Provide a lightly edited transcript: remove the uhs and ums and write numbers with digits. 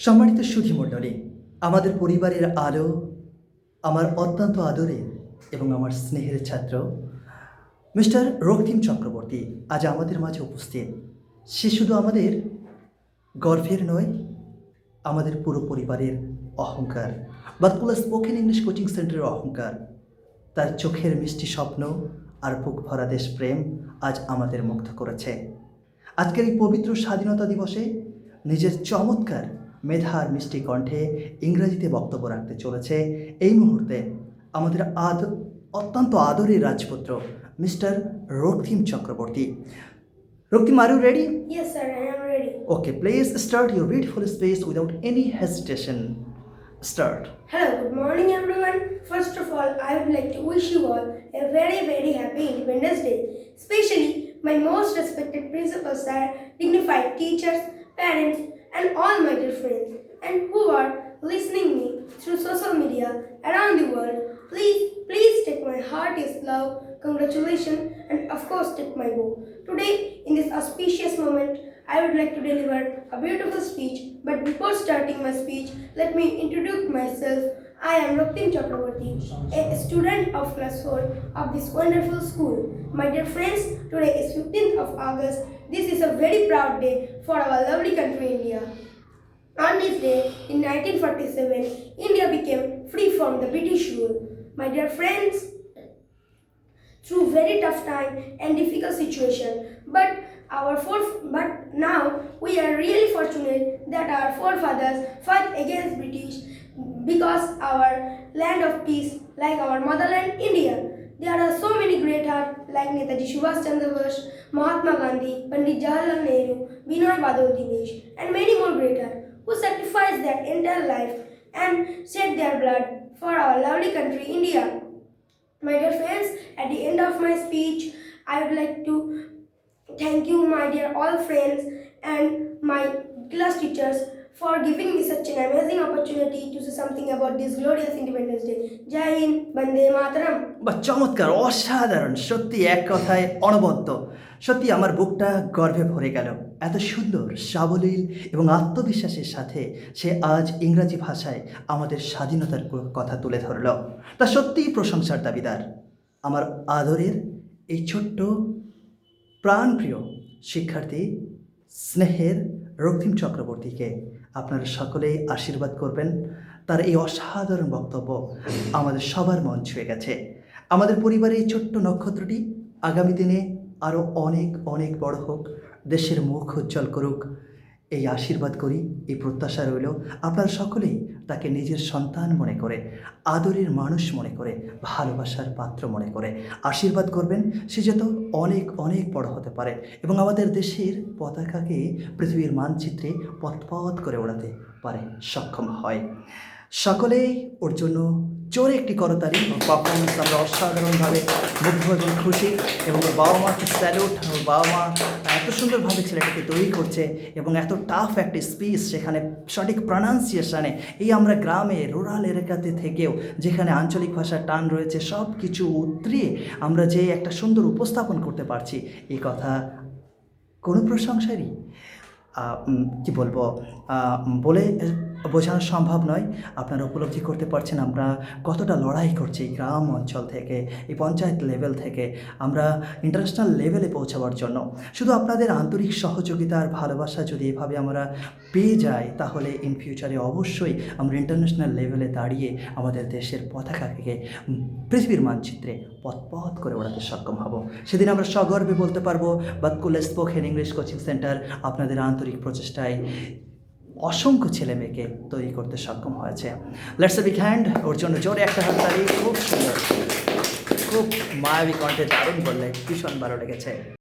সম্মানিত সুধীমণ্ডলী, আমাদের পরিবারের আলো, আমার অত্যন্ত আদরের এবং আমার স্নেহের ছাত্র মিস্টার রক্তিম চক্রবর্তী আজ আমাদের মাঝে উপস্থিত। সে শুধু আমাদের গর্বের নয়, আমাদের পুরো পরিবারের অহংকার। বাতকুল্লা স্পোকেন ইংলিশ কোচিং সেন্টারের অহংকার। তার চোখের মিষ্টি স্বপ্ন আর বুক ভরা দেশপ্রেম আজ আমাদের মুগ্ধ করেছে। আজকের এই পবিত্র স্বাধীনতা দিবসে নিজের চমৎকার মেধার মিষ্টি কণ্ঠে ইংরেজিতে বক্তব্য রাখতে চলেছে এই মুহূর্তে আমাদের অত্যন্ত আদরের রাজপুত্র mister Raktim Chakraborty. Raktim, are you ready? Yes, sir, I am ready. Okay, please start your beautiful speech without any hesitation. Start. Hello, good morning, everyone. First of all, I would like to wish you all a very, very happy Independence Day. Especially my most respected principals, sir, dignified teachers, parents, and all my dear friends, and who are listening me through social media around the world. Please take my heartiest love, congratulations, and of course take my bow. Today, in this auspicious moment, I would like to deliver a beautiful speech, but before starting my speech, let me introduce myself. I am Ruktim Chakraborty, a student of class 4 of this wonderful school. My dear friends, today is 15th of August. This is a very proud day for our lovely country India. On this day, in 1947, India became free from the British rule. My dear friends, through very tough time and difficult situation, but now we are really fortunate that our forefathers fought against British because our land of peace, like our motherland India. There are so many great hearts like Netaji Subhash Chandra Bose, Mahatma Gandhi, Pandit Jawaharlal Nehru, Binoy Badal Dinesh, and many more great hearts who sacrificed their entire life and shed their blood for our lovely country India. My dear friends, at the end of my speech, I would like to thank you, my dear all friends and my class teachers, for giving me such an amazing opportunity to say something about this glorious Independence Day. Jai Hind, Bande Mataram. বা চমৎকার, অসাধারণ, সত্যি এক কথায় অনবদ্য। সত্যি আমার বুকটা গর্বে ভরে গেল। এত সুন্দর, সাবলীল এবং আত্মবিশ্বাসের সাথে সে আজ ইংরাজি ভাষায় আমাদের স্বাধীনতার কথা তুলে ধরল। তা সত্যিই প্রশংসার দাবিদার। আমার আদরের এই ছোট্ট প্রাণপ্রিয় শিক্ষার্থী স্নেহের রক্তিম চক্রবর্তীকে আপনারা সকলেই আশীর্বাদ করবেন। তার এই অসাধারণ বক্তব্য আমাদের সবার মন ছুঁয়ে গেছে। আমাদের পরিবারের এই ছোট্ট নক্ষত্রটি আগামী দিনে আরও অনেক অনেক বড় হোক, দেশের মুখ উজ্জ্বল করুক, এই আশীর্বাদ করি, এই প্রত্যাশা রইল। আপনারা সকলেই তাকে নিজের সন্তান মনে করে, আদরের মানুষ মনে করে, ভালোবাসার পাত্র মনে করে আশীর্বাদ করবেন। সে যত অনেক অনেক বড় হতে পারে এবং আমাদের দেশের পতাকাকে পৃথিবীর মানচিত্রে পথ করে ওড়াতে পারে, সক্ষম হয়। সকলেই ওর জন্য জোরে একটি করতালি। পারফরমেন্স আমরা অসাধারণভাবে মুগ্ধ এবং খুশি, এবং ওর বাবা মাকে স্যালুট। ওর বাবা মা এত সুন্দরভাবে ছেলেটাকে তৈরি করছে এবং এত টাফ একটা স্পিচ, সেখানে সঠিক প্রনাউন্সিয়েশানে, এই আমরা গ্রামে রুরাল এলাকাতে থেকেও যেখানে আঞ্চলিক ভাষার টান রয়েছে, সব কিছু উতরিয়ে আমরা যে একটা সুন্দর উপস্থাপন করতে পারছি, এই কথা কোনো প্রশংসারই কি বলবো, বলে বোঝানো সম্ভব নয়। আপনারা উপলব্ধি করতে পারছেন আমরা কতটা লড়াই করছি গ্রাম অঞ্চল থেকে, এই পঞ্চায়েত লেভেল থেকে আমরা ইন্টারন্যাশনাল লেভেলে পৌঁছাবার জন্য। শুধু আপনাদের আন্তরিক সহযোগিতা আর ভালোবাসা যদি এভাবে আমরা পেয়ে যাই, তাহলে ইন ফিউচারে অবশ্যই আমরা ইন্টারন্যাশনাল লেভেলে দাঁড়িয়ে আমাদের দেশের পতাকাকে পৃথিবীর মানচিত্রে পথ করে ওড়াতে সক্ষম হব। সেদিন আমরা সগর্বে বলতে পারবো, Batkulla spoken English coaching centre আপনাদের আন্তরিক প্রচেষ্টায় অসংখ্য ছেলে মেয়েকে তৈরি করতে সক্ষম হয়েছে। লেটস এ বিগ হ্যান্ড ওর জন্য, জোরে একটা হাততালি। খুব সুন্দর, খুব মায়াবী কণ্ঠে দারুণ বললে, ভীষণ ভালো লেগেছে।